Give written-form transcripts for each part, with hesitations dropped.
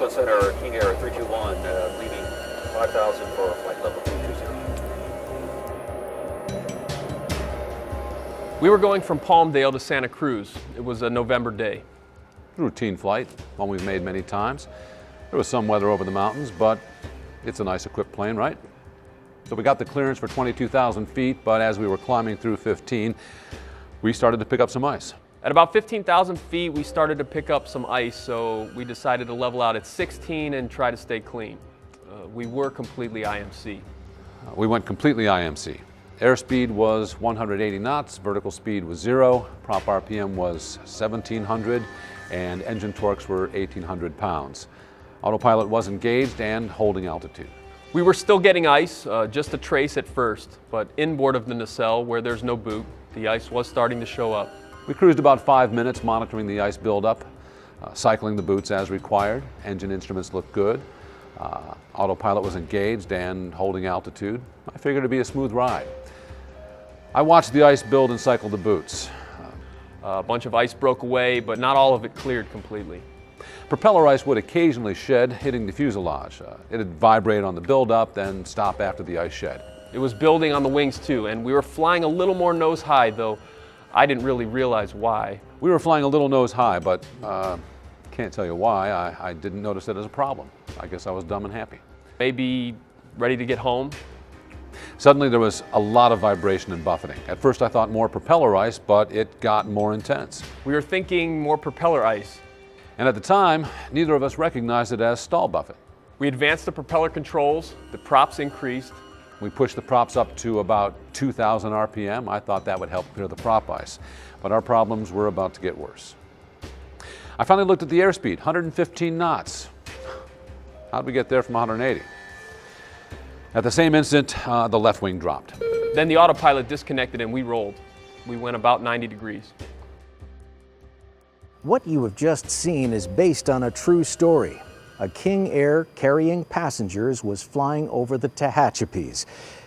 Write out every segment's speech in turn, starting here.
Sequence Center, King Air 321, leaving 5,000 for flight level 220. We were going from Palmdale to Santa Cruz. It was a November day. Routine flight, one we've made many times. There was some weather over the mountains, but it's a nice equipped plane, right? So we got the clearance for 22,000 feet, but as we were climbing through 15, we started to pick up some ice. At about 15,000 feet, we started to pick up some ice, so we decided to level out at 16 and try to stay clean. We were completely IMC. We went completely IMC. Airspeed was 180 knots, vertical speed was 0, prop RPM was 1,700, and engine torques were 1,800 pounds. Autopilot was engaged and holding altitude. We were still getting ice, just a trace at first, but inboard of the nacelle, where there's no boot, the ice was starting to show up. We cruised about 5 minutes monitoring the ice buildup, cycling the boots as required. Engine instruments looked good. Autopilot was engaged and holding altitude. I figured it'd be a smooth ride. I watched the ice build and cycle the boots. A bunch of ice broke away, but not all of it cleared completely. Propeller ice would occasionally shed, hitting the fuselage. It'd vibrate on the buildup, then stop after the ice shed. It was building on the wings too, and we were flying a little more nose high, though I didn't really realize why. We were flying a little nose high, but can't tell you why. I didn't notice it as a problem. I guess I was dumb and happy. Maybe ready to get home? Suddenly there was a lot of vibration and buffeting. At first I thought more propeller ice, but it got more intense. We were thinking more propeller ice. And at the time, neither of us recognized it as stall buffet. We advanced the propeller controls, the props increased. We pushed the props up to about 2,000 RPM. I thought that would help clear the prop ice, but our problems were about to get worse. I finally looked at the airspeed, 115 knots. How'd we get there from 180? At the same instant, the left wing dropped. Then the autopilot disconnected and we rolled. We went about 90 degrees. What you have just seen is based on a true story. A King Air carrying passengers was flying over the Tehachapis,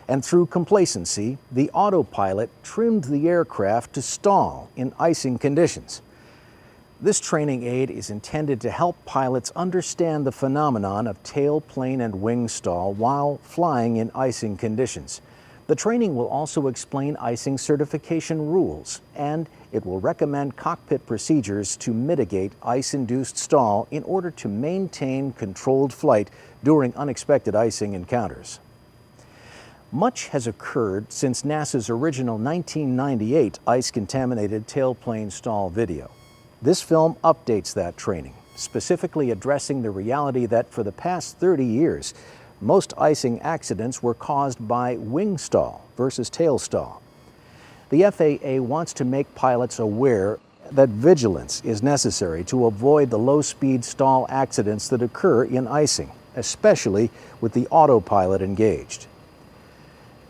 and through complacency, the autopilot trimmed the aircraft to stall in icing conditions. This training aid is intended to help pilots understand the phenomenon of tailplane and wing stall while flying in icing conditions. The training will also explain icing certification rules, and it will recommend cockpit procedures to mitigate ice-induced stall in order to maintain controlled flight during unexpected icing encounters. Much has occurred since NASA's original 1998 ice-contaminated tailplane stall video. This film updates that training, specifically addressing the reality that for the past 30 years, most icing accidents were caused by wing stall versus tail stall. The FAA wants to make pilots aware that vigilance is necessary to avoid the low-speed stall accidents that occur in icing, especially with the autopilot engaged.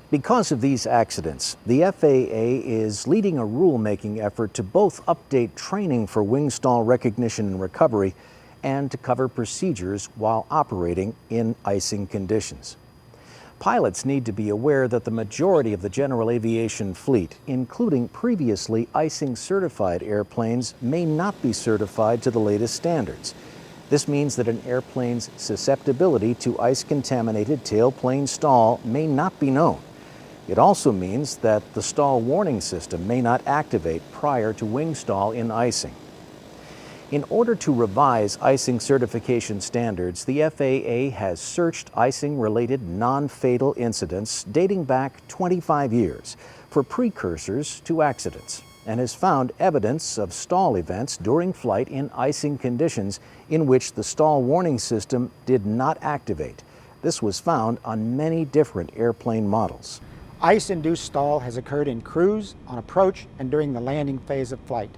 Because of these accidents, the FAA is leading a rulemaking effort to both update training for wing stall recognition and recovery and to cover procedures while operating in icing conditions. Pilots need to be aware that the majority of the general aviation fleet, including previously icing certified airplanes, may not be certified to the latest standards. This means that an airplane's susceptibility to ice-contaminated tailplane stall may not be known. It also means that the stall warning system may not activate prior to wing stall in icing. In order to revise icing certification standards, the FAA has searched icing-related non-fatal incidents dating back 25 years for precursors to accidents and has found evidence of stall events during flight in icing conditions in which the stall warning system did not activate. This was found on many different airplane models. Ice-induced stall has occurred in cruise, on approach, and during the landing phase of flight.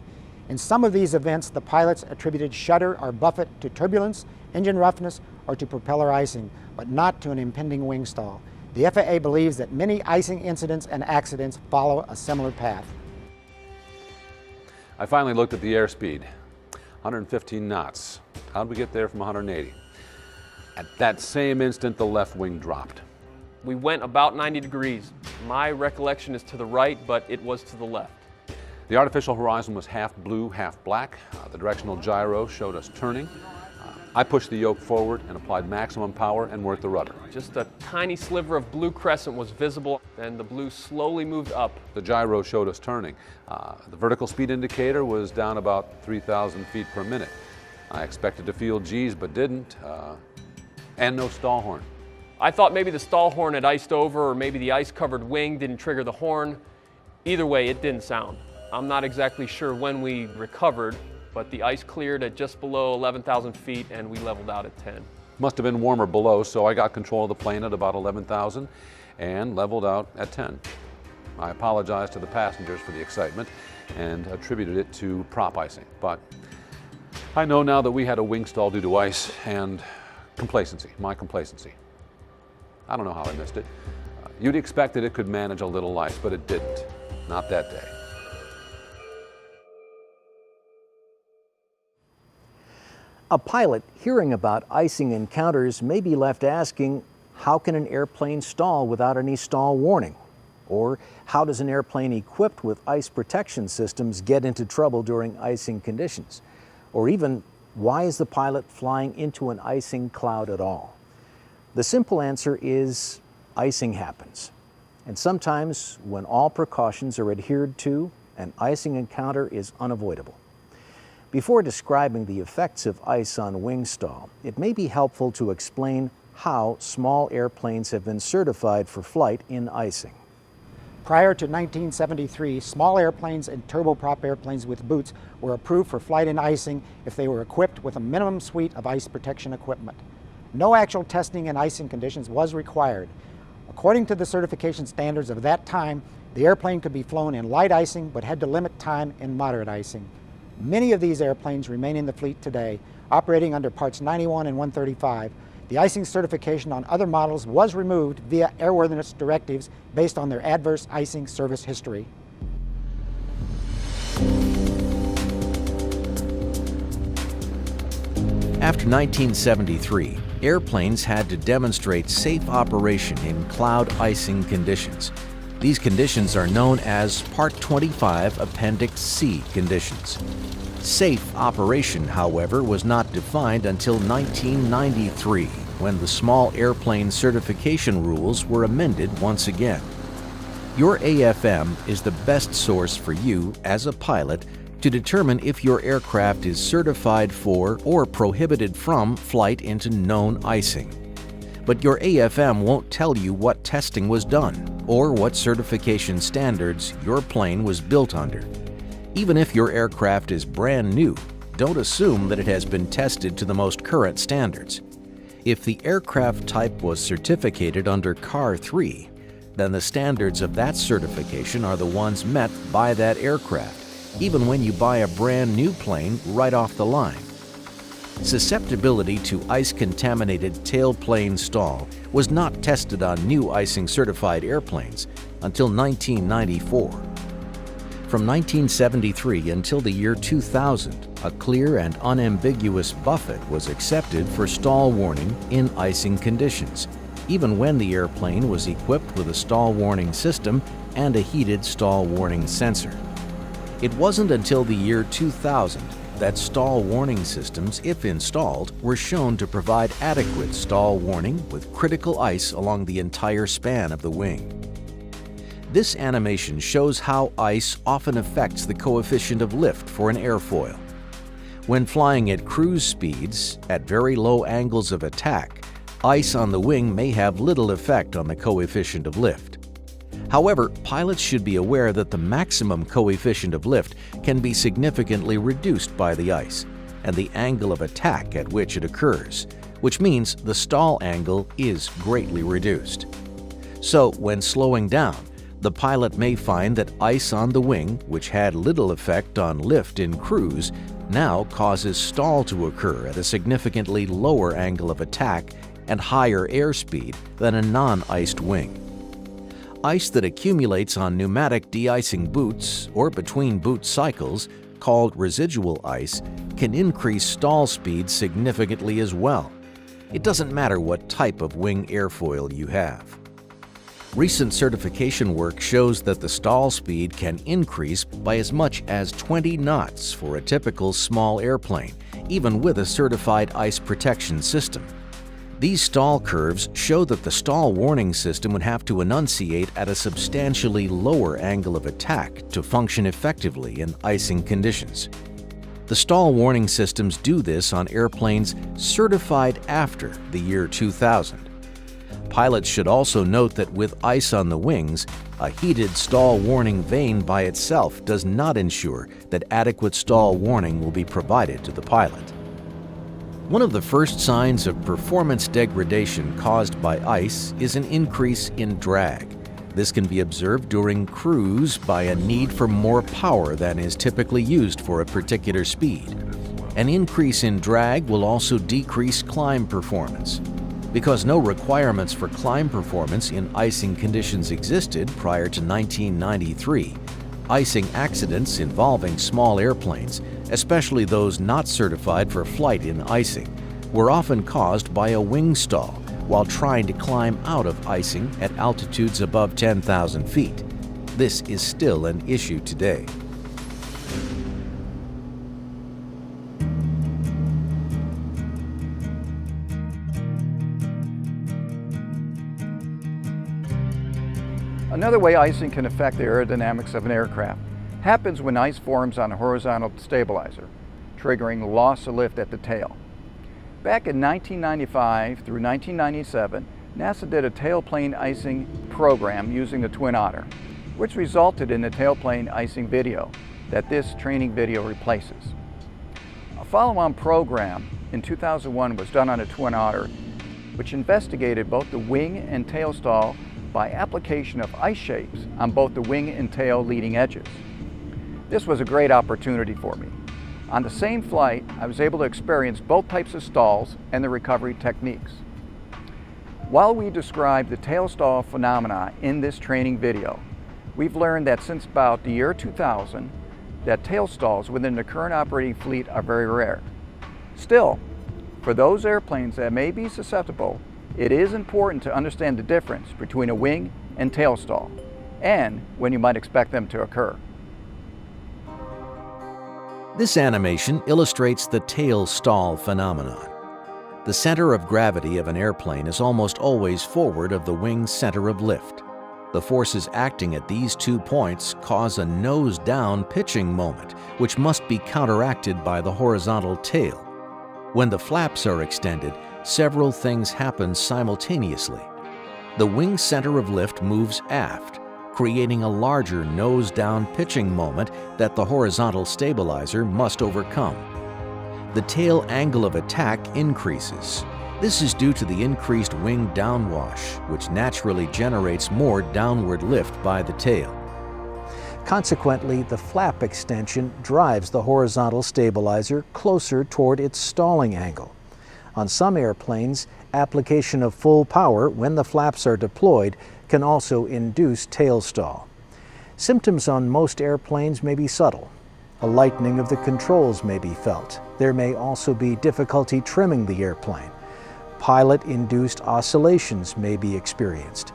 In some of these events, the pilots attributed shudder or buffet to turbulence, engine roughness, or to propeller icing, but not to an impending wing stall. The FAA believes that many icing incidents and accidents follow a similar path. I finally looked at the airspeed, 115 knots. How'd we get there from 180? At that same instant, the left wing dropped. We went about 90 degrees. My recollection is to the right, but it was to the left. The artificial horizon was half blue, half black. The directional gyro showed us turning. I pushed the yoke forward and applied maximum power and worked the rudder. Just a tiny sliver of blue crescent was visible, and the blue slowly moved up. The gyro showed us turning. The vertical speed indicator was down about 3,000 feet per minute. I expected to feel G's, but didn't. And no stall horn. I thought maybe the stall horn had iced over, or maybe the ice-covered wing didn't trigger the horn. Either way, it didn't sound. I'm not exactly sure when we recovered, but the ice cleared at just below 11,000 feet and we leveled out at 10. Must have been warmer below, so I got control of the plane at about 11,000 and leveled out at 10. I apologized to the passengers for the excitement and attributed it to prop icing. But I know now that we had a wing stall due to ice and complacency, my complacency. I don't know how I missed it. You'd expect that it could manage a little ice, but it didn't. Not that day. A pilot hearing about icing encounters may be left asking, how can an airplane stall without any stall warning? Or how does an airplane equipped with ice protection systems get into trouble during icing conditions? Or even, why is the pilot flying into an icing cloud at all? The simple answer is icing happens. And sometimes when all precautions are adhered to, an icing encounter is unavoidable. Before describing the effects of ice on wing stall, it may be helpful to explain how small airplanes have been certified for flight in icing. Prior to 1973, small airplanes and turboprop airplanes with boots were approved for flight in icing if they were equipped with a minimum suite of ice protection equipment. No actual testing in icing conditions was required. According to the certification standards of that time, the airplane could be flown in light icing but had to limit time in moderate icing. Many of these airplanes remain in the fleet today, operating under Parts 91 and 135. The icing certification on other models was removed via airworthiness directives based on their adverse icing service history. After 1973, airplanes had to demonstrate safe operation in cloud icing conditions. These conditions are known as Part 25 Appendix C conditions. Safe operation, however, was not defined until 1993, when the small airplane certification rules were amended once again. Your AFM is the best source for you, as a pilot, to determine if your aircraft is certified for or prohibited from flight into known icing. But your AFM won't tell you what testing was done or what certification standards your plane was built under. Even if your aircraft is brand new, don't assume that it has been tested to the most current standards. If the aircraft type was certificated under CAR 3, then the standards of that certification are the ones met by that aircraft, even when you buy a brand new plane right off the line. Susceptibility to ice-contaminated tailplane stall was not tested on new icing-certified airplanes until 1994. From 1973 until the year 2000, a clear and unambiguous buffet was accepted for stall warning in icing conditions, even when the airplane was equipped with a stall warning system and a heated stall warning sensor. It wasn't until the year 2000 that stall warning systems, if installed, were shown to provide adequate stall warning with critical ice along the entire span of the wing. This animation shows how ice often affects the coefficient of lift for an airfoil. When flying at cruise speeds, at very low angles of attack, ice on the wing may have little effect on the coefficient of lift. However, pilots should be aware that the maximum coefficient of lift can be significantly reduced by the ice and the angle of attack at which it occurs, which means the stall angle is greatly reduced. So, when slowing down, the pilot may find that ice on the wing, which had little effect on lift in cruise, now causes stall to occur at a significantly lower angle of attack and higher airspeed than a non-iced wing. Ice that accumulates on pneumatic de-icing boots or between boot cycles, called residual ice, can increase stall speed significantly as well. It doesn't matter what type of wing airfoil you have. Recent certification work shows that the stall speed can increase by as much as 20 knots for a typical small airplane, even with a certified ice protection system. These stall curves show that the stall warning system would have to enunciate at a substantially lower angle of attack to function effectively in icing conditions. The stall warning systems do this on airplanes certified after the year 2000. Pilots should also note that with ice on the wings, a heated stall warning vane by itself does not ensure that adequate stall warning will be provided to the pilot. One of the first signs of performance degradation caused by ice is an increase in drag. This can be observed during cruise by a need for more power than is typically used for a particular speed. An increase in drag will also decrease climb performance. Because no requirements for climb performance in icing conditions existed prior to 1993, icing accidents involving small airplanes, especially those not certified for flight in icing, were often caused by a wing stall while trying to climb out of icing at altitudes above 10,000 feet. This is still an issue today. Another way icing can affect the aerodynamics of an aircraft happens when ice forms on a horizontal stabilizer, triggering loss of lift at the tail. Back in 1995 through 1997, NASA did a tailplane icing program using the Twin Otter, which resulted in the tailplane icing video that this training video replaces. A follow-on program in 2001 was done on a Twin Otter, which investigated both the wing and tail stall by application of ice shapes on both the wing and tail leading edges. This was a great opportunity for me. On the same flight, I was able to experience both types of stalls and the recovery techniques. While we describe the tail stall phenomena in this training video, we've learned that since about the year 2000, that tail stalls within the current operating fleet are very rare. Still, for those airplanes that may be susceptible, it is important to understand the difference between a wing and tail stall, and when you might expect them to occur. This animation illustrates the tail stall phenomenon. The center of gravity of an airplane is almost always forward of the wing's center of lift. The forces acting at these 2 points cause a nose-down pitching moment, which must be counteracted by the horizontal tail. When the flaps are extended, several things happen simultaneously. The wing center of lift moves aft, creating a larger nose-down pitching moment that the horizontal stabilizer must overcome. The tail angle of attack increases. This is due to the increased wing downwash, which naturally generates more downward lift by the tail. Consequently, the flap extension drives the horizontal stabilizer closer toward its stalling angle. On some airplanes, application of full power when the flaps are deployed can also induce tail stall. Symptoms on most airplanes may be subtle. A lightening of the controls may be felt. There may also be difficulty trimming the airplane. Pilot-induced oscillations may be experienced.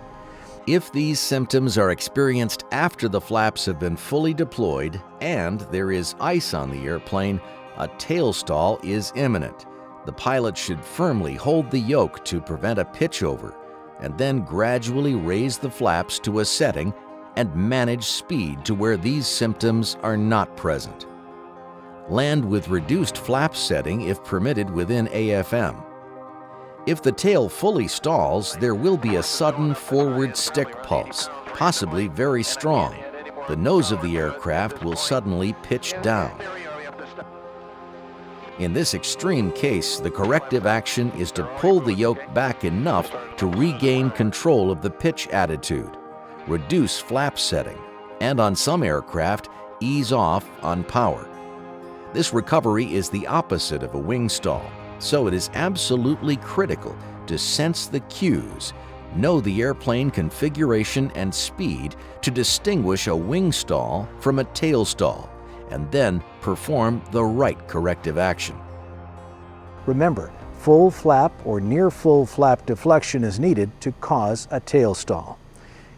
If these symptoms are experienced after the flaps have been fully deployed and there is ice on the airplane, a tail stall is imminent. The pilot should firmly hold the yoke to prevent a pitchover and then gradually raise the flaps to a setting and manage speed to where these symptoms are not present. Land with reduced flap setting if permitted within AFM. If the tail fully stalls, there will be a sudden forward stick pulse, possibly very strong. The nose of the aircraft will suddenly pitch down. In this extreme case, the corrective action is to pull the yoke back enough to regain control of the pitch attitude, reduce flap setting, and on some aircraft, ease off on power. This recovery is the opposite of a wing stall, so it is absolutely critical to sense the cues, know the airplane configuration and speed to distinguish a wing stall from a tail stall, and then perform the right corrective action. Remember, full flap or near full flap deflection is needed to cause a tail stall.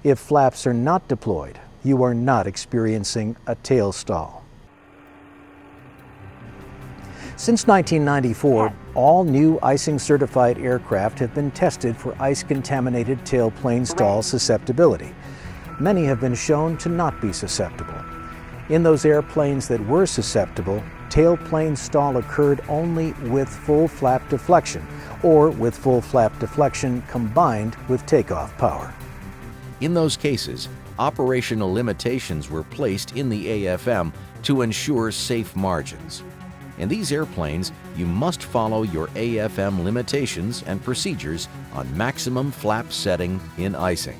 If flaps are not deployed, you are not experiencing a tail stall. Since 1994, all new icing certified aircraft have been tested for ice-contaminated tailplane stall susceptibility. Many have been shown to not be susceptible. In those airplanes that were susceptible, tailplane stall occurred only with full flap deflection or with full flap deflection combined with takeoff power. In those cases, operational limitations were placed in the AFM to ensure safe margins. In these airplanes, you must follow your AFM limitations and procedures on maximum flap setting in icing.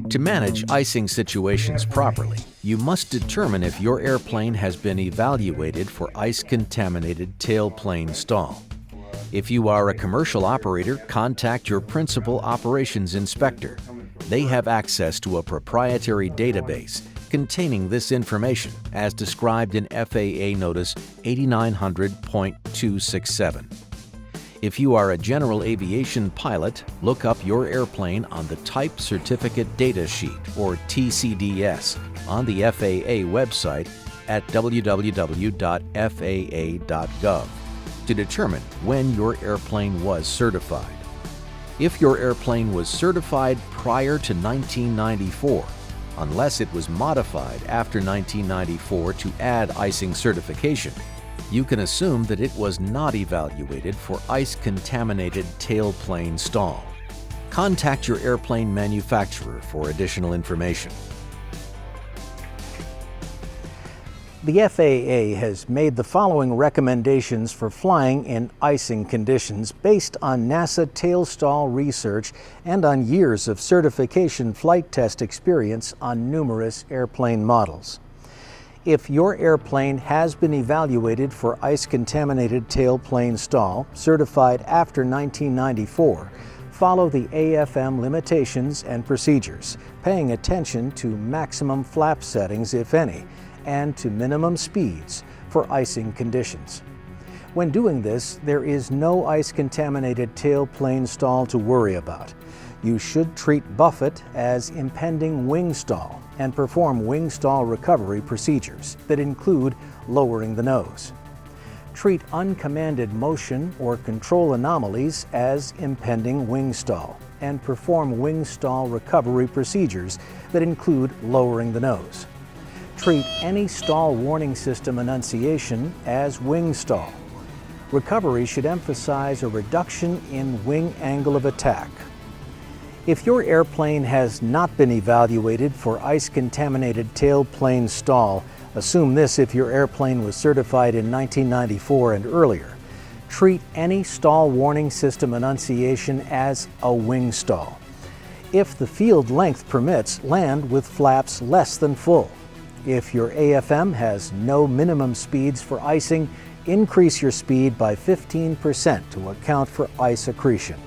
To manage icing situations properly, you must determine if your airplane has been evaluated for ice-contaminated tailplane stall. If you are a commercial operator, contact your principal operations inspector. They have access to a proprietary database containing this information as described in FAA Notice 8900.267. If you are a general aviation pilot, look up your airplane on the Type Certificate Data Sheet, or TCDS, on the FAA website at www.faa.gov to determine when your airplane was certified. If your airplane was certified prior to 1994, unless it was modified after 1994 to add icing certification, you can assume that it was not evaluated for ice-contaminated tailplane stall. Contact your airplane manufacturer for additional information. The FAA has made the following recommendations for flying in icing conditions based on NASA tail stall research and on years of certification flight test experience on numerous airplane models. If your airplane has been evaluated for ice-contaminated tailplane stall, certified after 1994, follow the AFM limitations and procedures, paying attention to maximum flap settings, if any, and to minimum speeds for icing conditions. When doing this, there is no ice-contaminated tailplane stall to worry about. You should treat buffet as impending wing stall and perform wing stall recovery procedures that include lowering the nose. Treat uncommanded motion or control anomalies as impending wing stall and perform wing stall recovery procedures that include lowering the nose. Treat any stall warning system enunciation as wing stall. Recovery should emphasize a reduction in wing angle of attack. If your airplane has not been evaluated for ice-contaminated tailplane stall, assume this if your airplane was certified in 1994 and earlier. Treat any stall warning system enunciation as a wing stall. If the field length permits, land with flaps less than full. If your AFM has no minimum speeds for icing, increase your speed by 15% to account for ice accretion.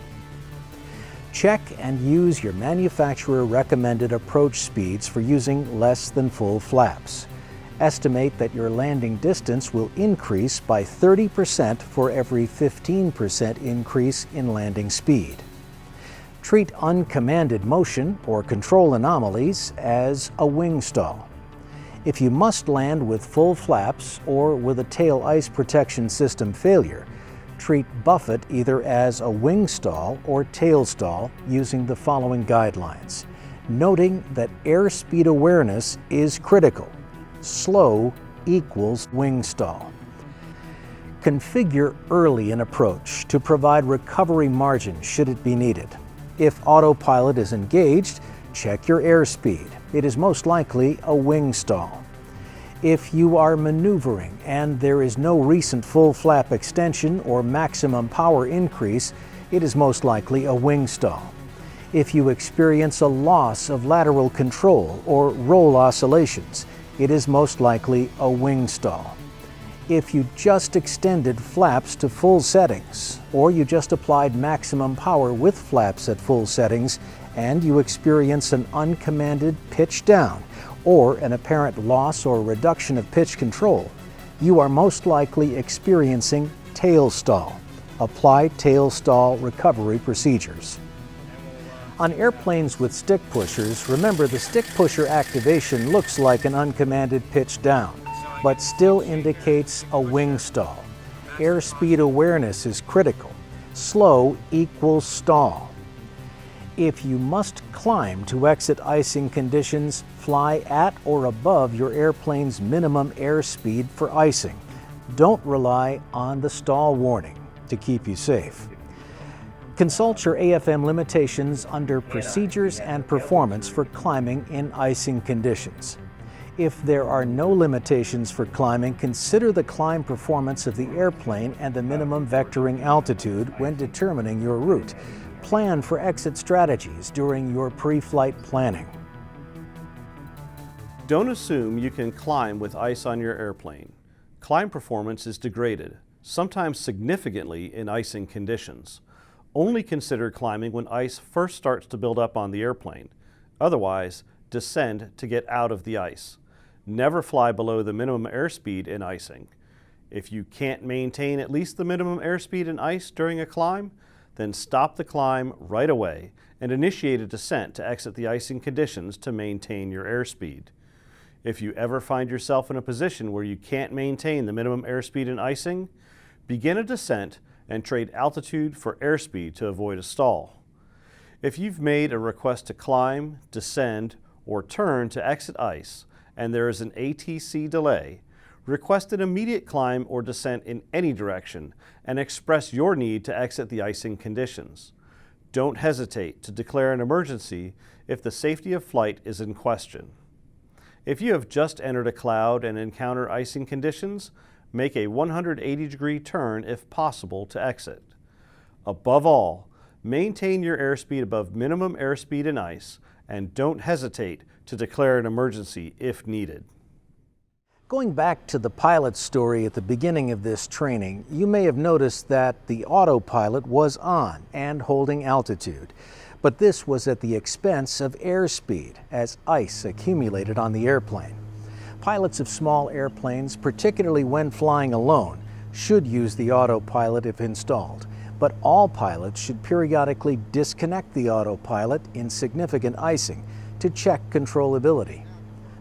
Check and use your manufacturer recommended approach speeds for using less than full flaps. Estimate that your landing distance will increase by 30% for every 15% increase in landing speed. Treat uncommanded motion or control anomalies as a wing stall. If you must land with full flaps or with a tail ice protection system failure, treat buffet either as a wing stall or tail stall using the following guidelines, noting that airspeed awareness is critical. Slow equals wing stall. Configure early in approach to provide recovery margin should it be needed. If autopilot is engaged, check your airspeed. It is most likely a wing stall. If you are maneuvering and there is no recent full flap extension or maximum power increase, it is most likely a wing stall. If you experience a loss of lateral control or roll oscillations, it is most likely a wing stall. If you just extended flaps to full settings, or you just applied maximum power with flaps at full settings, and you experience an uncommanded pitch down, or an apparent loss or reduction of pitch control, you are most likely experiencing tail stall. Apply tail stall recovery procedures. On airplanes with stick pushers, remember the stick pusher activation looks like an uncommanded pitch down, but still indicates a wing stall. Airspeed awareness is critical. Slow equals stall. If you must climb to exit icing conditions, fly at or above your airplane's minimum airspeed for icing. Don't rely on the stall warning to keep you safe. Consult your AFM limitations under Procedures and Performance for climbing in icing conditions. If there are no limitations for climbing, consider the climb performance of the airplane and the minimum vectoring altitude when determining your route. Plan for exit strategies during your pre-flight planning. Don't assume you can climb with ice on your airplane. Climb performance is degraded, sometimes significantly in icing conditions. Only consider climbing when ice first starts to build up on the airplane. Otherwise, descend to get out of the ice. Never fly below the minimum airspeed in icing. If you can't maintain at least the minimum airspeed in ice during a climb, then stop the climb right away and initiate a descent to exit the icing conditions to maintain your airspeed. If you ever find yourself in a position where you can't maintain the minimum airspeed in icing, begin a descent and trade altitude for airspeed to avoid a stall. If you've made a request to climb, descend, or turn to exit ice, and there is an ATC delay, request an immediate climb or descent in any direction and express your need to exit the icing conditions. Don't hesitate to declare an emergency if the safety of flight is in question. If you have just entered a cloud and encounter icing conditions, make a 180-degree turn if possible to exit. Above all, maintain your airspeed above minimum airspeed in ice and don't hesitate to declare an emergency if needed. Going back to the pilot's story at the beginning of this training, you may have noticed that the autopilot was on and holding altitude. But this was at the expense of airspeed as ice accumulated on the airplane. Pilots of small airplanes, particularly when flying alone, should use the autopilot if installed. But all pilots should periodically disconnect the autopilot in significant icing to check controllability.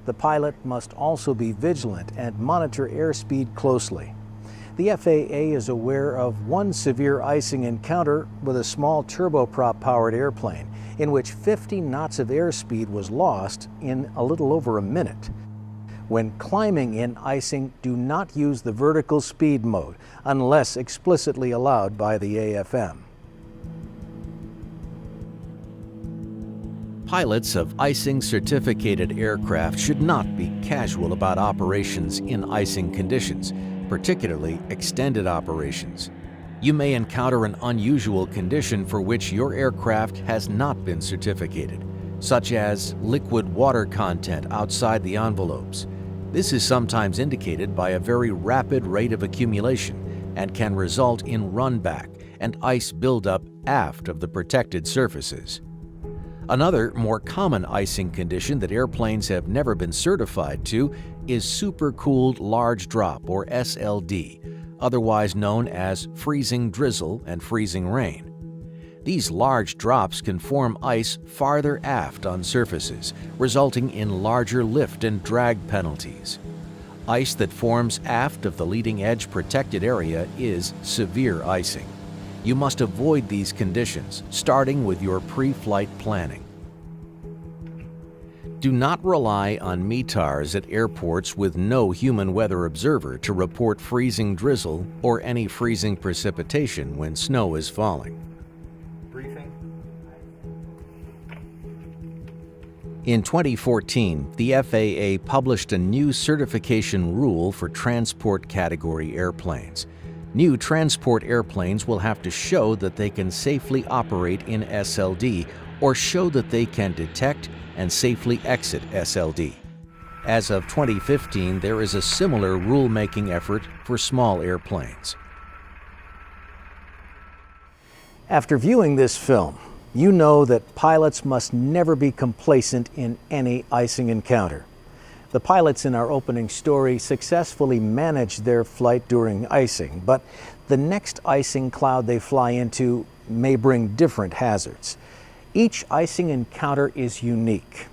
The pilot must also be vigilant and monitor airspeed closely. The FAA is aware of one severe icing encounter with a small turboprop-powered airplane in which 50 knots of airspeed was lost in a little over a minute. When climbing in icing, do not use the vertical speed mode unless explicitly allowed by the AFM. Pilots of icing certificated aircraft should not be casual about operations in icing conditions, particularly extended operations. You may encounter an unusual condition for which your aircraft has not been certificated, such as liquid water content outside the envelopes. This is sometimes indicated by a very rapid rate of accumulation and can result in runback and ice buildup aft of the protected surfaces. Another, more common icing condition that airplanes have never been certified to is supercooled large drop, or SLD, otherwise known as freezing drizzle and freezing rain. These large drops can form ice farther aft on surfaces, resulting in larger lift and drag penalties. Ice that forms aft of the leading edge protected area is severe icing. You must avoid these conditions, starting with your pre-flight planning. Do not rely on METARs at airports with no human weather observer to report freezing drizzle or any freezing precipitation when snow is falling. In 2014, the FAA published a new certification rule for transport category airplanes. New transport airplanes will have to show that they can safely operate in SLD or show that they can detect and safely exit SLD. As of 2015, there is a similar rulemaking effort for small airplanes. After viewing this film, you know that pilots must never be complacent in any icing encounter. The pilots in our opening story successfully managed their flight during icing, but the next icing cloud they fly into may bring different hazards. Each icing encounter is unique.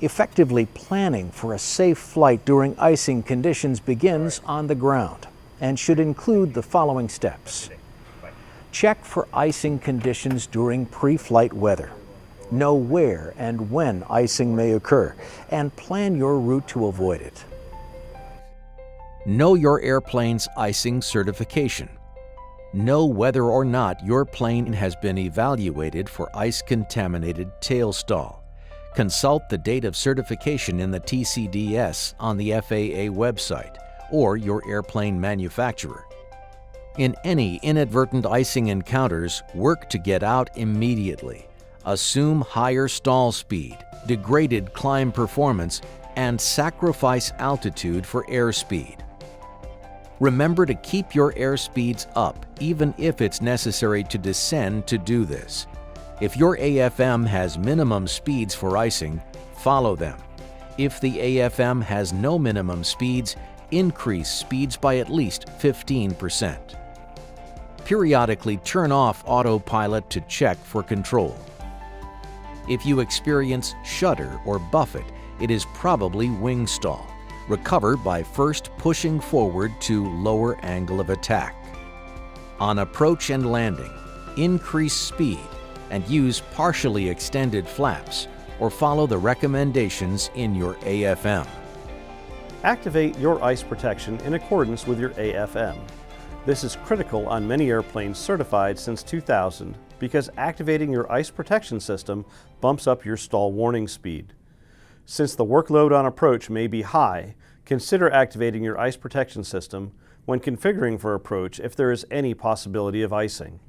Effectively planning for a safe flight during icing conditions begins on the ground and should include the following steps. Check for icing conditions during pre-flight weather. Know where and when icing may occur, and plan your route to avoid it. Know your airplane's icing certification. Know whether or not your plane has been evaluated for ice-contaminated tail stall. Consult the date of certification in the TCDS on the FAA website or your airplane manufacturer. In any inadvertent icing encounters, work to get out immediately. Assume higher stall speed, degraded climb performance, and sacrifice altitude for airspeed. Remember to keep your airspeeds up, even if it's necessary to descend to do this. If your AFM has minimum speeds for icing, follow them. If the AFM has no minimum speeds, increase speeds by at least 15%. Periodically turn off autopilot to check for control. If you experience shudder or buffet, it is probably wing stall. Recover by first pushing forward to lower angle of attack. On approach and landing, increase speed and use partially extended flaps or follow the recommendations in your AFM. Activate your ice protection in accordance with your AFM. This is critical on many airplanes certified since 2000 because activating your ice protection system bumps up your stall warning speed. Since the workload on approach may be high, consider activating your ice protection system when configuring for approach if there is any possibility of icing.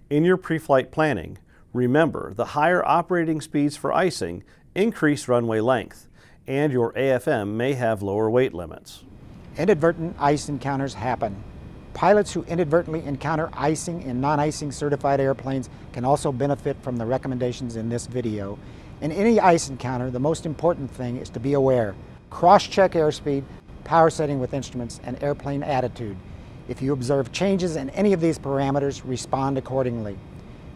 In your pre-flight planning, remember the higher operating speeds for icing increase runway length, and your AFM may have lower weight limits. Inadvertent ice encounters happen. Pilots who inadvertently encounter icing in non-icing certified airplanes can also benefit from the recommendations in this video. In any ice encounter, the most important thing is to be aware. Cross-check airspeed, power setting with instruments, and airplane attitude. If you observe changes in any of these parameters, respond accordingly.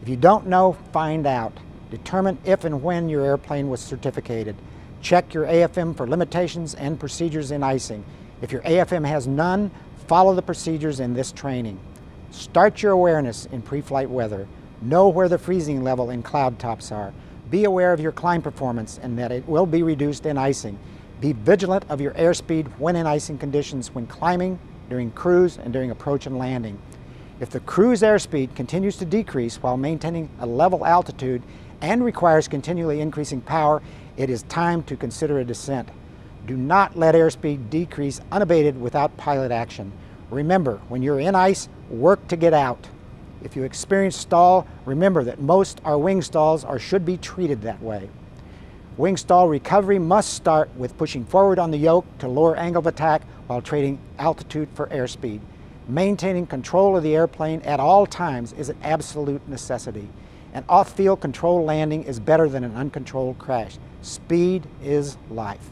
If you don't know, find out. Determine if and when your airplane was certificated. Check your AFM for limitations and procedures in icing. If your AFM has none, follow the procedures in this training. Start your awareness in pre-flight weather. Know where the freezing level in cloud tops are. Be aware of your climb performance and that it will be reduced in icing. Be vigilant of your airspeed when in icing conditions when climbing, during cruise, and during approach and landing. If the cruise airspeed continues to decrease while maintaining a level altitude and requires continually increasing power, it is time to consider a descent. Do not let airspeed decrease unabated without pilot action. Remember, when you're in ice, work to get out. If you experience stall, remember that most are wing stalls or should be treated that way. Wing stall recovery must start with pushing forward on the yoke to lower angle of attack while trading altitude for airspeed. Maintaining control of the airplane at all times is an absolute necessity. An off-field controlled landing is better than an uncontrolled crash. Speed is life.